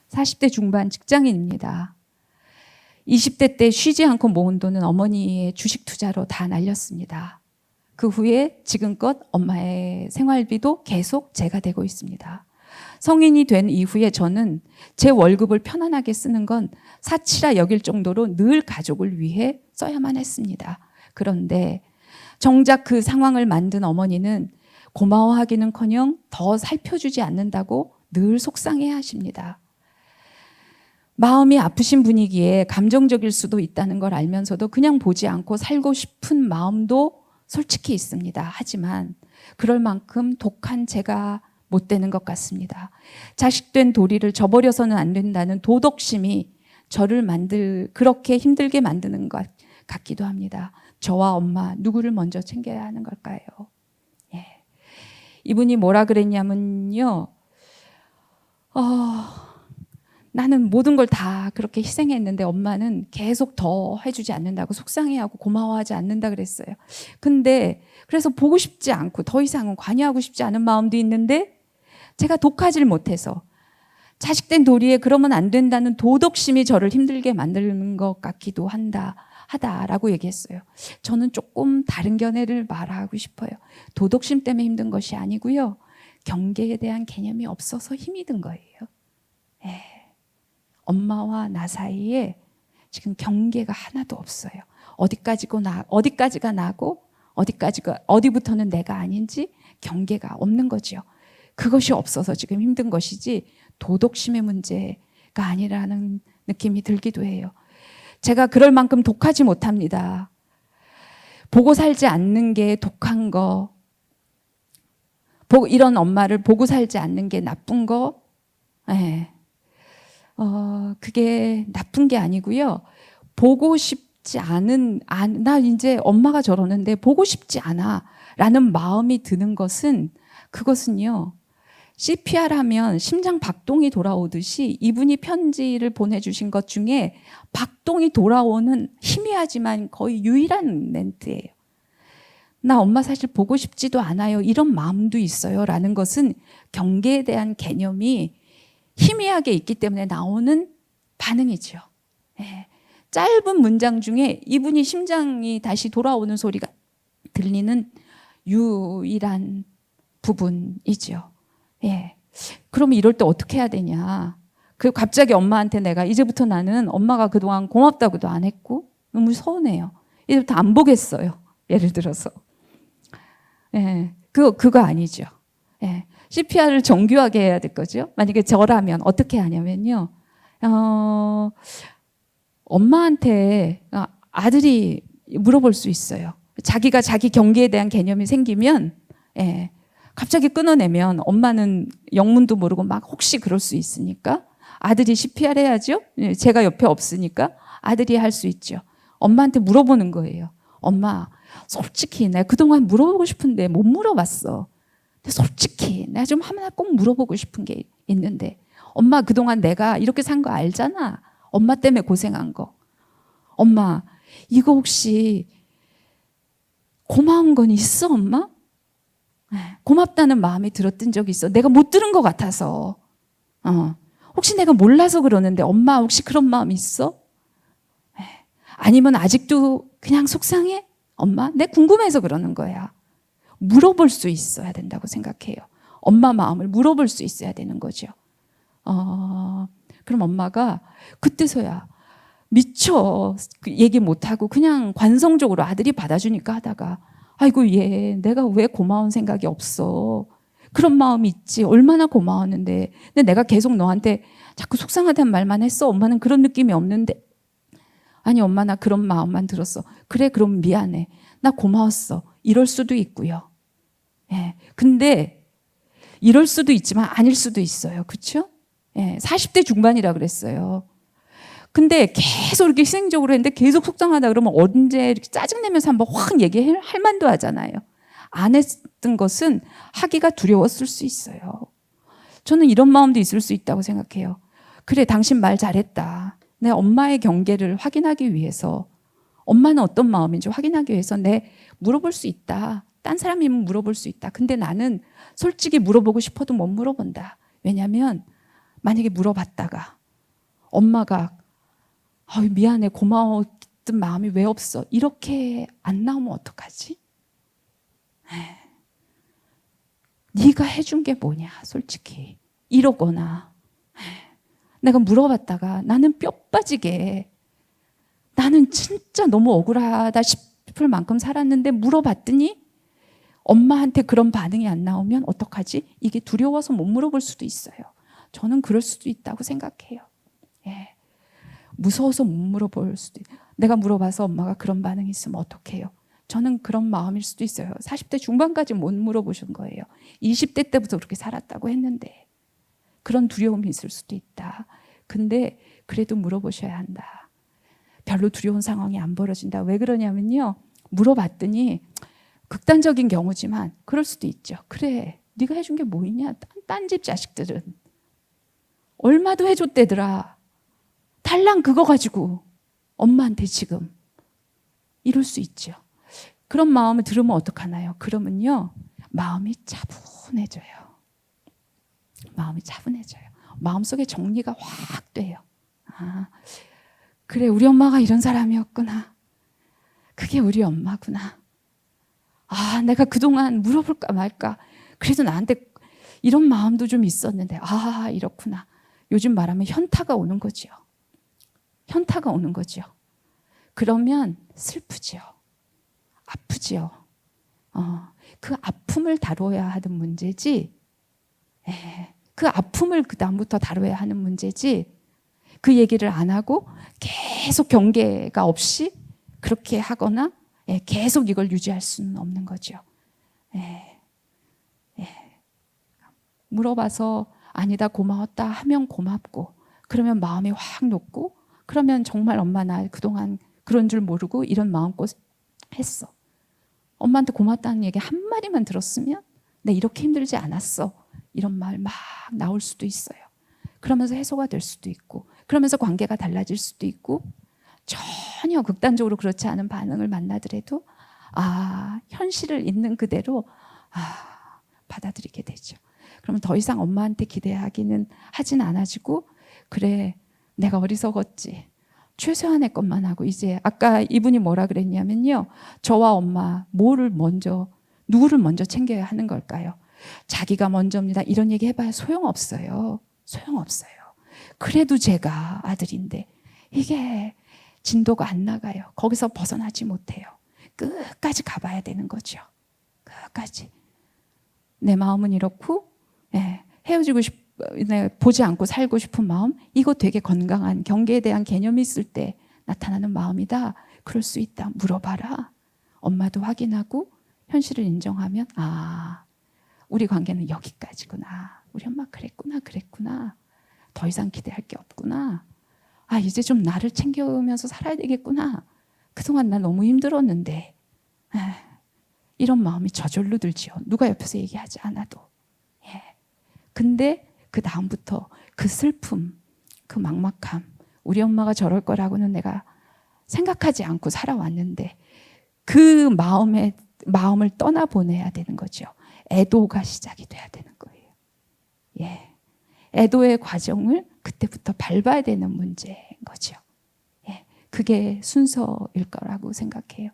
40대 중반 직장인입니다. 20대 때 쉬지 않고 모은 돈은 어머니의 주식 투자로 다 날렸습니다. 그 후에 지금껏 엄마의 생활비도 계속 제가 되고 있습니다. 성인이 된 이후에 저는 제 월급을 편안하게 쓰는 건 사치라 여길 정도로 늘 가족을 위해 써야만 했습니다. 그런데 정작 그 상황을 만든 어머니는 고마워하기는커녕 더 살펴주지 않는다고 늘 속상해 하십니다. 마음이 아프신 분이기에 감정적일 수도 있다는 걸 알면서도 그냥 보지 않고 살고 싶은 마음도 솔직히 있습니다. 하지만 그럴 만큼 독한 제가 못 되는 것 같습니다. 자식된 도리를 저버려서는 안 된다는 도덕심이 저를 그렇게 힘들게 만드는 것 같기도 합니다. 저와 엄마 누구를 먼저 챙겨야 하는 걸까요? 예. 이분이 뭐라 그랬냐면요. 나는 모든 걸 다 그렇게 희생했는데 엄마는 계속 더 해주지 않는다고 속상해하고 고마워하지 않는다 그랬어요. 근데 그래서 보고 싶지 않고 더 이상은 관여하고 싶지 않은 마음도 있는데 제가 독하질 못해서 자식된 도리에 그러면 안 된다는 도덕심이 저를 힘들게 만드는 것 같기도 하다라고 얘기했어요. 저는 조금 다른 견해를 말하고 싶어요. 도덕심 때문에 힘든 것이 아니고요. 경계에 대한 개념이 없어서 힘이 든 거예요. 예. 엄마와 나 사이에 지금 경계가 하나도 없어요. 어디까지가 나고 어디부터는 내가 아닌지 경계가 없는 거죠. 그것이 없어서 지금 힘든 것이지 도덕심의 문제가 아니라는 느낌이 들기도 해요. 제가 그럴 만큼 독하지 못합니다. 보고 살지 않는 게 독한 거, 이런 엄마를 보고 살지 않는 게 나쁜 거, 네. 그게 나쁜 게 아니고요. 보고 싶지 않은, 나 이제 엄마가 저러는데 보고 싶지 않아 라는 마음이 드는 것은 그것은요. CPR 하면 심장 박동이 돌아오듯이 이분이 편지를 보내주신 것 중에 박동이 돌아오는 희미하지만 거의 유일한 멘트예요. 나 엄마 사실 보고 싶지도 않아요. 이런 마음도 있어요. 라는 것은 경계에 대한 개념이 희미하게 있기 때문에 나오는 반응이죠. 예. 짧은 문장 중에 이분이 심장이 다시 돌아오는 소리가 들리는 유일한 부분이죠. 예. 그럼 이럴 때 어떻게 해야 되냐. 갑자기 엄마한테 내가 이제부터 나는 엄마가 그동안 고맙다고도 안 했고 너무 서운해요. 이제부터 안 보겠어요. 예를 들어서. 예. 그거 아니죠. 예. CPR을 정교하게 해야 될 거죠. 만약에 저라면 어떻게 하냐면요. 엄마한테 아들이 물어볼 수 있어요. 자기가 자기 경계에 대한 개념이 생기면 예, 갑자기 끊어내면 엄마는 영문도 모르고 막 혹시 그럴 수 있으니까 아들이 CPR 해야죠. 제가 옆에 없으니까 아들이 할 수 있죠. 엄마한테 물어보는 거예요. 엄마, 솔직히 내가 그동안 물어보고 싶은데 못 물어봤어. 근데 솔직히 내가 좀 하나 꼭 물어보고 싶은 게 있는데 엄마 그동안 내가 이렇게 산 거 알잖아. 엄마 때문에 고생한 거. 엄마, 이거 혹시 고마운 건 있어, 엄마? 고맙다는 마음이 들었던 적이 있어. 내가 못 들은 것 같아서. 혹시 내가 몰라서 그러는데 엄마 혹시 그런 마음 있어? 아니면 아직도 그냥 속상해? 엄마? 내 궁금해서 그러는 거야. 물어볼 수 있어야 된다고 생각해요. 엄마 마음을 물어볼 수 있어야 되는 거죠. 그럼 엄마가 그때서야 미처 얘기 못하고 그냥 관성적으로 아들이 받아주니까 하다가 아이고 얘 내가 왜 고마운 생각이 없어. 그런 마음이 있지. 얼마나 고마웠는데. 근데 내가 계속 너한테 자꾸 속상하다는 말만 했어. 엄마는 그런 느낌이 없는데. 아니 엄마 나 그런 마음만 들었어. 그래 그럼 미안해. 나 고마웠어. 이럴 수도 있고요. 예. 근데 이럴 수도 있지만 아닐 수도 있어요. 그렇죠? 예. 40대 중반이라 그랬어요. 근데 계속 이렇게 희생적으로 했는데 계속 속상하다 그러면 언제 이렇게 짜증내면서 한번 확 얘기할 만도 하잖아요. 안 했던 것은 하기가 두려웠을 수 있어요. 저는 이런 마음도 있을 수 있다고 생각해요. 그래 당신 말 잘했다. 내 엄마의 경계를 확인하기 위해서 엄마는 어떤 마음인지 확인하기 위해서 내 물어볼 수 있다. 딴 사람이면 물어볼 수 있다. 근데 나는 솔직히 물어보고 싶어도 못 물어본다. 왜냐하면 만약에 물어봤다가 엄마가 미안해, 고마웠던 마음이 왜 없어? 이렇게 안 나오면 어떡하지? 네가 해준 게 뭐냐, 솔직히. 이러거나 내가 물어봤다가 나는 뼈 빠지게 나는 진짜 너무 억울하다 싶을 만큼 살았는데 물어봤더니 엄마한테 그런 반응이 안 나오면 어떡하지? 이게 두려워서 못 물어볼 수도 있어요. 저는 그럴 수도 있다고 생각해요. 예. 무서워서 못 물어볼 수도 있어요. 내가 물어봐서 엄마가 그런 반응이 있으면 어떡해요? 저는 그런 마음일 수도 있어요. 40대 중반까지 못 물어보신 거예요. 20대 때부터 그렇게 살았다고 했는데 그런 두려움이 있을 수도 있다. 근데 그래도 물어보셔야 한다. 별로 두려운 상황이 안 벌어진다. 왜 그러냐면요. 물어봤더니 극단적인 경우지만 그럴 수도 있죠. 그래, 네가 해준 게 뭐 있냐? 딴 집 자식들은 얼마도 해줬대더라. 달랑 그거 가지고 엄마한테 지금 이럴 수 있죠. 그런 마음을 들으면 어떡하나요? 그러면요, 마음이 차분해져요. 마음이 차분해져요. 마음속에 정리가 확 돼요. 그래, 우리 엄마가 이런 사람이었구나. 그게 우리 엄마구나. 내가 그동안 물어볼까 말까. 그래도 나한테 이런 마음도 좀 있었는데, 이렇구나. 요즘 말하면 현타가 오는 거죠. 현타가 오는 거죠. 그러면 슬프죠. 아프죠. 그 아픔을 다뤄야 하는 문제지. 그 아픔을 그 다음부터 다뤄야 하는 문제지. 그 얘기를 안 하고 계속 경계가 없이 그렇게 하거나 계속 이걸 유지할 수는 없는 거죠. 물어봐서 아니다, 고마웠다 하면 고맙고, 그러면 마음이 확 녹고, 그러면 정말 엄마 나 그동안 그런 줄 모르고 이런 마음껏 했어. 엄마한테 고맙다는 얘기 한마디만 들었으면 내 이렇게 힘들지 않았어. 이런 말 막 나올 수도 있어요. 그러면서 해소가 될 수도 있고, 그러면서 관계가 달라질 수도 있고, 전혀 극단적으로 그렇지 않은 반응을 만나더라도 현실을 있는 그대로 받아들이게 되죠. 그러면 더 이상 엄마한테 기대하기는 하진 않아지고, 그래, 내가 어리석었지. 최소한의 것만 하고, 이제 아까 이분이 뭐라 그랬냐면요, 저와 엄마 누구를 먼저 챙겨야 하는 걸까요? 자기가 먼저입니다. 이런 얘기 해봐야 소용없어요. 소용없어요. 그래도 제가 아들인데 이게 진도가 안 나가요. 거기서 벗어나지 못해요. 끝까지 가봐야 되는 거죠. 끝까지. 내 마음은 이렇고, 헤어지고 보지 않고 살고 싶은 마음, 이거 되게 건강한 경계에 대한 개념이 있을 때 나타나는 마음이다. 그럴 수 있다. 물어봐라. 엄마도 확인하고 현실을 인정하면 우리 관계는 여기까지구나. 우리 엄마 그랬구나. 더 이상 기대할 게 없구나. 이제 좀 나를 챙겨오면서 살아야 되겠구나. 그동안 나 너무 힘들었는데. 이런 마음이 저절로 들지요. 누가 옆에서 얘기하지 않아도. 근데 그 다음부터 그 슬픔, 그 막막함, 우리 엄마가 저럴 거라고는 내가 생각하지 않고 살아왔는데 그 마음을 떠나보내야 되는 거죠. 애도가 시작이 돼야 되는 거예요. 애도의 과정을 그때부터 밟아야 되는 문제인 거죠. 그게 순서일 거라고 생각해요.